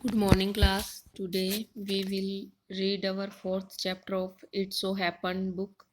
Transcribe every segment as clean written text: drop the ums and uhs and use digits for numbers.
Good morning, class. Today we will read our fourth chapter of It So Happened book.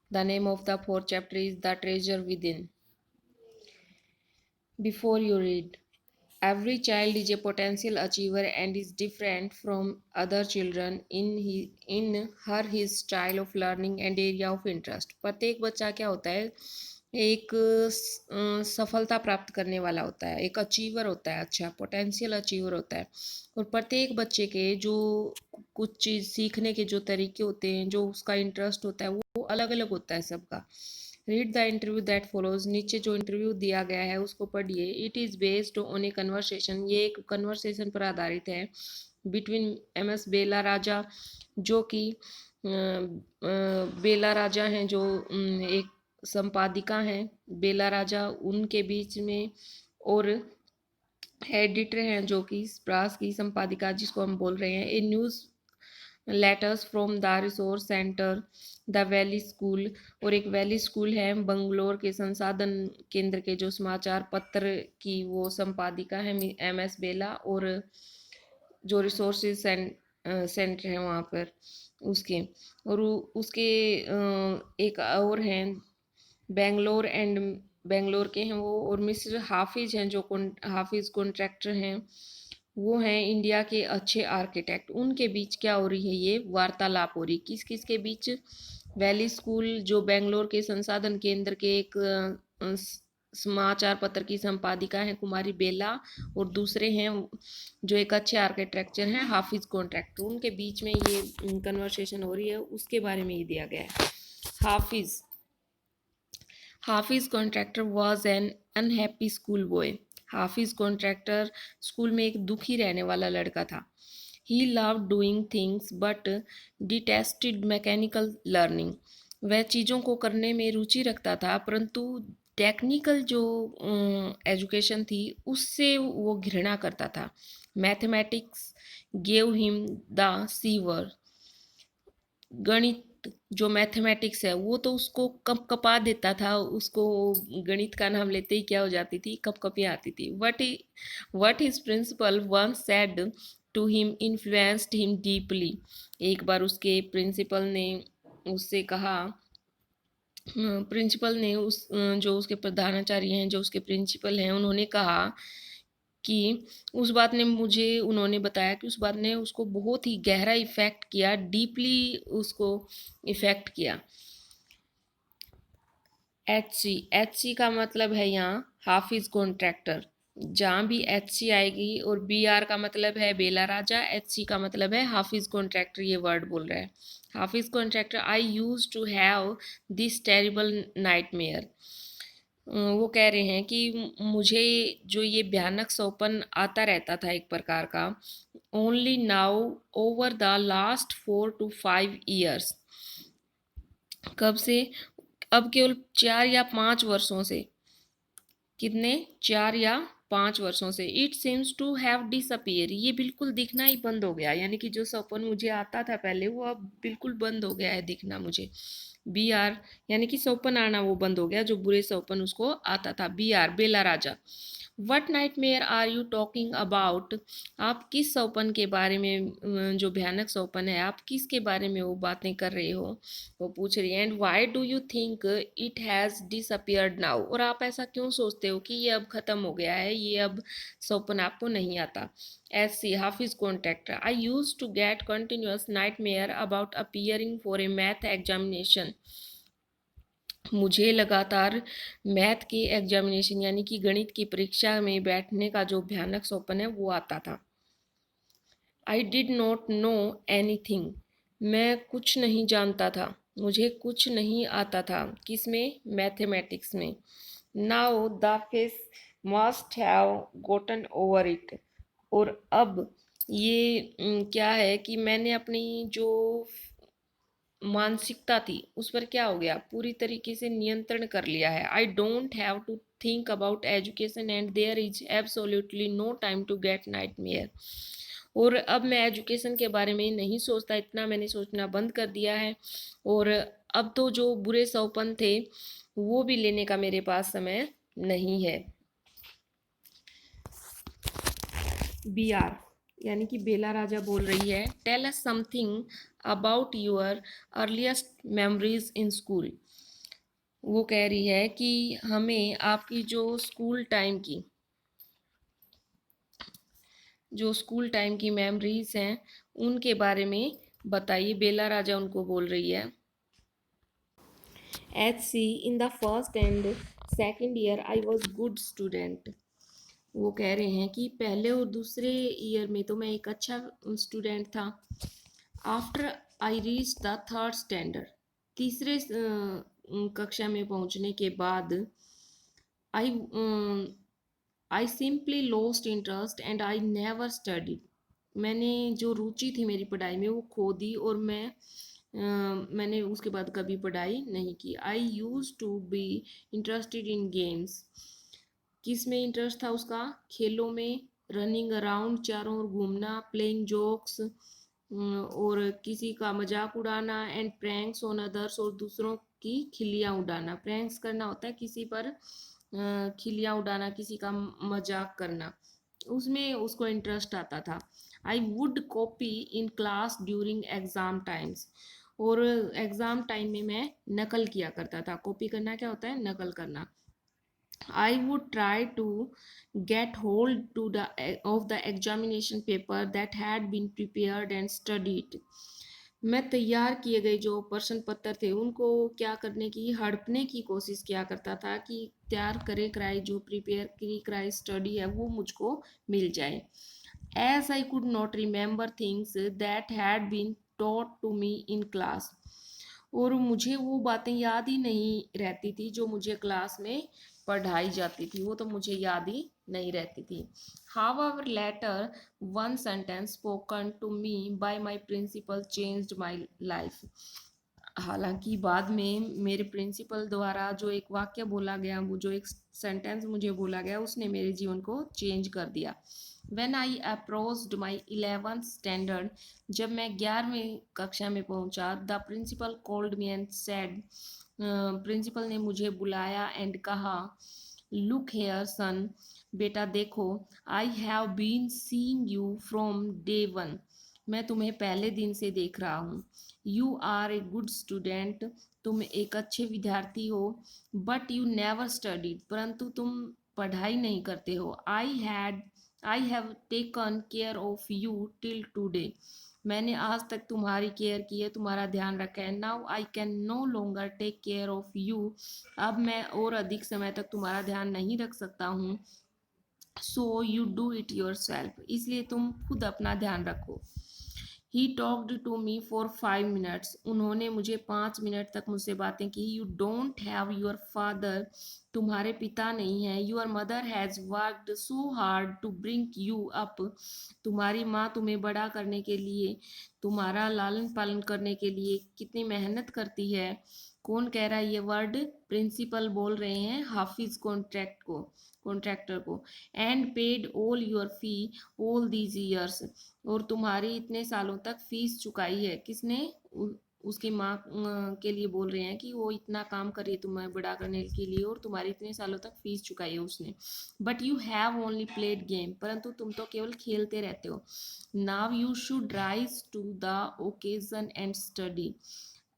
The name of the fourth chapter is The Treasure Within. Before you read, every child is a potential achiever and is different from other children in her his style of learning and area of interest. प्रत्येक बच्चा क्या होता है, एक सफलता प्राप्त करने वाला होता है, एक अचीवर होता है, अच्छा पोटेंशियल अचीवर होता है। और प्रत्येक बच्चे के जो कुछ चीज़ सीखने के जो तरीके होते हैं, जो उसका इंटरेस्ट होता है, वो अलग अलग होता है सबका। Read the interview that follows. नीचे जो इंटरव्यू दिया गया है उसको पढ़िए। It is based on A conversation. ये एक कन्वर्सेशन पर आधारित है बिटवीन एम एस बेला राजा, जो कि बेला राजा हैं, जो एक संपादिका हैं बेला राजा, उनके बीच में, और एडिटर हैं जो कि प्रास की संपादिका जिसको हम बोल रहे हैं। A newsletters from the resource centre the valley school. और एक वैली स्कूल है बंगलोर के संसाधन केंद्र के जो समाचार पत्र की वो संपादिका है एम एस बेला, और जो रिसोर्सेज सेंटर है वहाँ पर उसके, और उसके एक और हैं बेंगलोर एंड बेंगलोर के हैं वो, और मिस्टर हाफिज हैं जो हाफिज कॉन्ट्रैक्टर हैं, वो हैं इंडिया के अच्छे आर्किटेक्ट। उनके बीच क्या हो रही है, ये वार्तालाप हो रही। किस किस के बीच? वैली स्कूल जो बेंगलोर के संसाधन केंद्र के एक समाचार पत्र की संपादिका है कुमारी बेला, और दूसरे हैं जो एक अच्छे आर्किटेक्चर हैं हाफिज कॉन्ट्रैक्टर। उनके बीच में ये कन्वर्सेशन हो रही है, उसके बारे में ये दिया गया है। Hafiz Hafiz Contractor was an unhappy school boy. Hafiz Contractor school में एक दुखी रहने वाला लड़का था। He love doing things but detested mechanical learning. वह चीज़ों को करने में रुचि रखता था, परंतु टेक्निकल जो एजुकेशन थी उससे वो घृणा करता था। Mathematics gave him the shivers. गणित जो मैथमेटिक्स है वो तो उसको कप कपा देता था, उसको गणित का नाम लेते ही क्या हो जाती थी, कपकपियाँ आती थी। What his principal once said to him influenced him deeply. एक बार उसके प्रिंसिपल ने उससे कहा, प्रिंसिपल ने जो उसके प्रधानाचार्य हैं, जो उसके प्रिंसिपल हैं, उन्होंने कहा कि उन्होंने बताया कि उस बात ने उसको बहुत ही गहरा इफ़ेक्ट किया, डीपली उसको इफ़ेक्ट किया। एच सी का मतलब है यहाँ हाफिज कॉन्ट्रैक्टर। जहाँ भी एच सी आएगी, और बी आर का मतलब है बेला राजा, एच सी का मतलब है हाफिज कॉन्ट्रैक्टर। ये वर्ड बोल रहा है Hafiz contractor. I use to have this terrible nightmare. वो कह रहे हैं कि मुझे जो ये भयानक सौपन आता रहता था एक प्रकार का, only now over the last 4 to 5 years। कब से? अब केवल 4 या 5 वर्षों से। कितने? 4 या 5 वर्षों से। It seems to have disappear. ये बिल्कुल दिखना ही बंद हो गया, यानी कि जो सपन मुझे आता था पहले वो अब बिल्कुल बंद हो गया है दिखना मुझे। बी आर यानी कि सपन आना वो बंद हो गया, जो बुरे सपन उसको आता था। B R Bela Raja. What nightmare are you talking about. आप किस सपन के बारे में, जो भयानक सपन है, आप किसके बारे में वो बातें कर रहे हो, वो पूछ रही है। And why do you think it has disappeared now. और आप ऐसा क्यों सोचते हो कि ये अब ख़त्म हो गया है, ये अब सपन आपको नहीं आता। S C Hafeez contractor. I use to get continuous nightmare about appearing for a math examination. मुझे लगातार मैथ की एग्जामिनेशन यानी कि गणित की परीक्षा में बैठने का जो भयानक सपन है वो आता था। आई डिड नॉट नो एनीथिंग। मैं कुछ नहीं जानता था, मुझे कुछ नहीं आता था। किस में? मैथमेटिक्स में। Now the face must have Gotan over it. और अब ये क्या है कि मैंने अपनी जो मानसिकता थी उस पर क्या हो गया, पूरी तरीके से नियंत्रण कर लिया है। I don't have to think about education and there is absolutely no time to get nightmare. और अब मैं एजुकेशन के बारे में नहीं सोचता, इतना मैंने सोचना बंद कर दिया है, और अब तो जो बुरे सौपन थे वो भी लेने का मेरे पास समय नहीं है। बी आर यानी कि बेला राजा बोल रही है, tell us something about your earliest memories in school. वो कह रही है कि हमें आपकी जो स्कूल टाइम की मेमोरीज हैं उनके बारे में बताइए। बेला राजा उनको बोल रही है। H C, in the first and second year I was good student. वो कह रहे हैं कि पहले और दूसरे ईयर में तो मैं एक अच्छा स्टूडेंट था। After I reach the third standard, तीसरे कक्षा में पहुंचने के बाद I I simply lost interest and I never studied. मैंने जो रुचि थी मेरी पढ़ाई में वो खो दी और मैंने उसके बाद कभी पढ़ाई नहीं की। I use to be interested in games. किस में इंटरेस्ट था उसका? खेलों में, रनिंग अराउंड, चारों ओर घूमना, प्लेइंग जोक्स और किसी का मजाक उड़ाना, एंड प्रैंक्स ऑन अदर्स, और दूसरों की खिल्लियाँ उड़ाना। प्रैंक्स करना होता है किसी पर खिल्लियाँ उड़ाना, किसी का मजाक करना, उसमें उसको इंटरेस्ट आता था। I would copy in class during exam times, और एग्ज़ाम टाइम में मैं नकल किया करता था। कॉपी करना क्या होता है? नकल करना। I would try to get hold to the of the examination paper that had been prepared and studied. मैं तैयार किए गए जो प्रश्न पत्र थे उनको क्या करने की, हड़पने की कोशिश किया करता था कि तैयार करे कराई जो प्रिपेयर की कराई स्टडी है वो मुझको मिल जाए। As I could not remember things that had been taught to me in class, और मुझे वो बातें याद ही नहीं रहती थी जो मुझे क्लास में पढ़ाई जाती थी, वो तो मुझे याद ही नहीं रहती थी। However, later one sentence spoken to me by my principal changed my life. हालांकि बाद में मेरे प्रिंसिपल द्वारा जो एक वाक्य बोला गया, वो जो एक सेंटेंस मुझे बोला गया, उसने मेरे जीवन को चेंज कर दिया। When I approached my 11th standard, जब मैं 11वीं कक्षा में पहुंचा, the principal called me and said, principal ने मुझे बुलाया एंड कहा, लुक हेयर सन, बेटा देखो, I have been seeing you from day one, मैं तुम्हें पहले दिन से देख रहा हूँ। You are a good student, तुम एक अच्छे विद्यार्थी हो। बट यू नेवर स्टडीड, परंतु तुम पढ़ाई नहीं करते हो। I have taken care of you till today, मैंने आज तक तुम्हारी केयर की है, तुम्हारा ध्यान रखा है। Now I can no longer take care of you, अब मैं और अधिक समय तक तुम्हारा ध्यान नहीं रख सकता हूँ। So you do it yourself, इसलिए तुम खुद अपना ध्यान रखो। He talked to me for 5 minutes, उन्होंने मुझे 5 मिनट तक मुझसे बातें की। You don't have your father, तुम्हारे पिता नहीं है। Your mother has worked so hard to bring you up, तुम्हारी माँ तुम्हें बड़ा करने के लिए, तुम्हारा लालन पालन करने के लिए कितनी मेहनत करती है। कौन कह रहा है ये वर्ड? प्रिंसिपल बोल रहे हैं हाफिज कॉन्ट्रैक्टर को। And paid all your fee all these years, और तुम्हारी इतने सालों तक फीस चुकाई है। किसने? उसकी माँ के लिए बोल रहे हैं कि वो इतना काम कर रही है तुम्हें बड़ा करने के लिए और तुम्हारी इतने सालों तक फीस चुकाई है उसने। But you have only played game, परंतु तुम तो केवल खेलते रहते हो। Now you should rise to the occasion and study,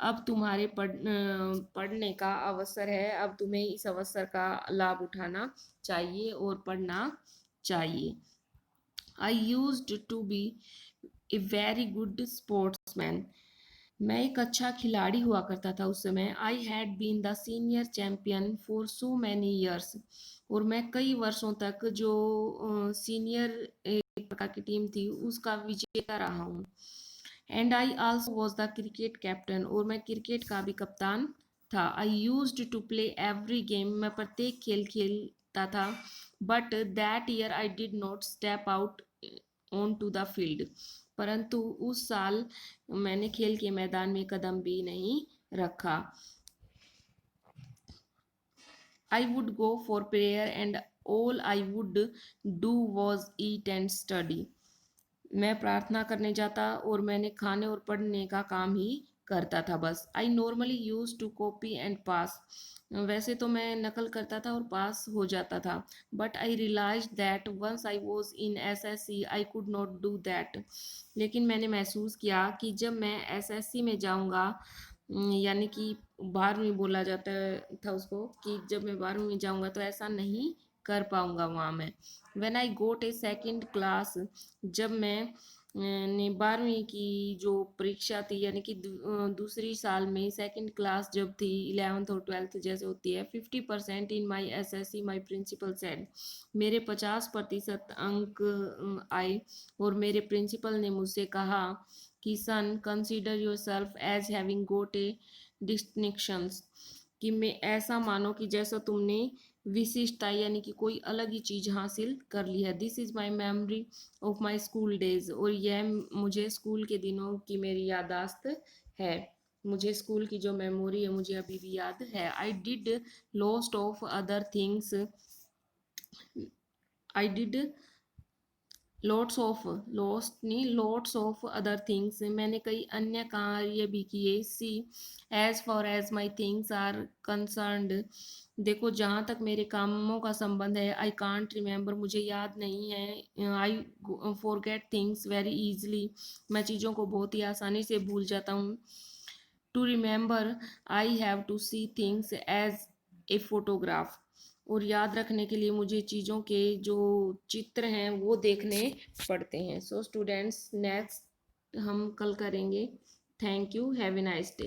अब तुम्हारे पढ़ने का अवसर है, अब तुम्हें इस अवसर का लाभ उठाना चाहिए और पढ़ना चाहिए। I used to be a very good sportsman, मैं एक अच्छा खिलाड़ी हुआ करता था उस समय। I had been the senior champion for so many years, और मैं कई वर्षों तक जो सीनियर एक प्रकार की टीम थी उसका विजेता रहा हूँ। And I also was the cricket captain, और मैं क्रिकेट का भी कप्तान था। I used to play every game, मैं प्रत्येक खेल खेलता था। But that year I did not step out on to the field, परंतु उस साल मैंने खेल के मैदान में कदम भी नहीं रखा। I would go for prayer and all I would do was eat and study, मैं प्रार्थना करने जाता और मैंने खाने और पढ़ने का काम ही करता था बस। I normally used to copy and pass. वैसे तो मैं नकल करता था और पास हो जाता था। But I realize that once I was in SSC I could not do that. लेकिन मैंने महसूस किया कि जब मैं एसएससी में जाऊंगा, यानी कि 12वीं बोला जाता था उसको, कि जब मैं 12वीं में जाऊंगा तो ऐसा नहीं कर पाऊंगा वहाँ मैं। When I got a second class, जब मैं ने 12वीं की जो परीक्षा थी, यानी कि दूसरी साल में सेकंड क्लास जब थी, 11th और 12th जैसे होती है, 50% इन माई एसएससी माई प्रिंसिपल सेड। मेरे 50% अंक आए और मेरे प्रिंसिपल ने मुझसे कहा कि son consider your self as having got a distinctions, कि मैं ऐसा मानो कि जैसा तुमने विशिष्टता यानी कि कोई अलग ही चीज़ हासिल कर ली है। This is my memory of my school days. और यह मुझे स्कूल के दिनों की मेरी यादाश्त है। मुझे स्कूल की जो मेमोरी है मुझे अभी भी याद है। I did lost of other things, I did lots of, lost नहीं, लॉट्स ऑफ अदर थिंग्स, मैंने कई अन्य कार्य भी किए। See as far as my things are concerned, देखो जहाँ तक मेरे कामों का संबंध है, आई कांट रिमेंबर, मुझे याद नहीं है। I forget things very easily, मैं चीज़ों को बहुत ही आसानी से भूल जाता हूँ। To remember I have to see things as a photograph, और याद रखने के लिए मुझे चीज़ों के जो चित्र हैं वो देखने पड़ते हैं। सो स्टूडेंट्स, नेक्स्ट हम कल करेंगे। Thank you, have a nice day.